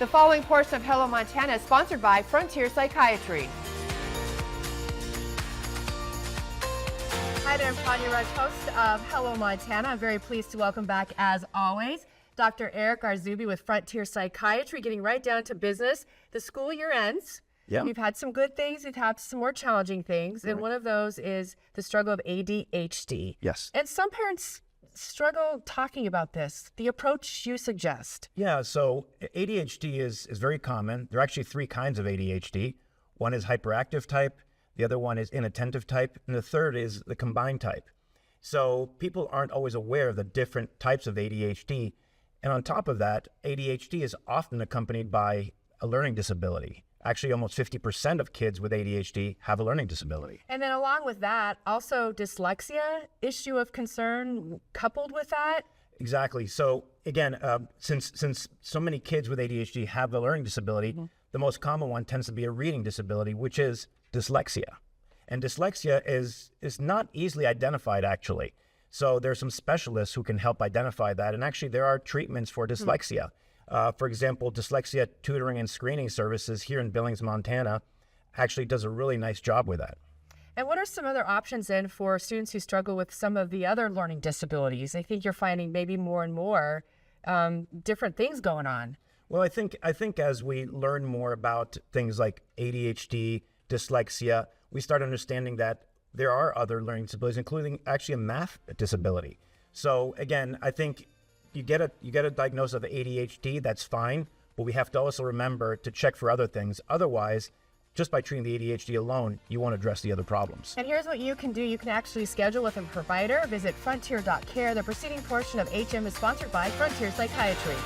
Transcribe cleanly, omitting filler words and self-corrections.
The following portion of Hello Montana is sponsored by Frontier Psychiatry. Hi there, I'm Tanya Rush, host of Hello Montana. I'm very pleased to welcome back, as always, Dr. Eric Arzubi with Frontier Psychiatry, getting right down to business. The school year ends. Yeah. We've had some good things, we've had some more challenging things, and one of those is the struggle of ADHD. Yes. And some parents struggle talking about this, the approach you suggest. Yeah, so ADHD is very common. There are actually three kinds of ADHD. One is hyperactive type, the other one is inattentive type, and the third is the combined type. So people aren't always aware of the different types of ADHD. And on top of that, ADHD is often accompanied by a learning disability. Actually, almost 50% of kids with ADHD have a learning disability. And then along with that, also dyslexia, issue of concern coupled with that. Exactly. So again, since so many kids with ADHD have a learning disability, the most common one tends to be a reading disability, which is dyslexia. And dyslexia is not easily identified, actually. So there's some specialists who can help identify that. And actually, there are treatments for dyslexia. For example, Dyslexia Tutoring and Screening Services here in Billings, Montana, actually does a really nice job with that. And what are some other options then for students who struggle with some of the other learning disabilities? I think you're finding maybe more and more different things going on. Well, I think as we learn more about things like ADHD, dyslexia, we start understanding that there are other learning disabilities, including actually a math disability. So again, I think you get a diagnosis of ADHD, that's fine, but we have to also remember to check for other things. Otherwise, just by treating the ADHD alone, you won't address the other problems. And here's what you can do. You can actually schedule with a provider. Visit frontier.care. The preceding portion of HM is sponsored by Frontier Psychiatry.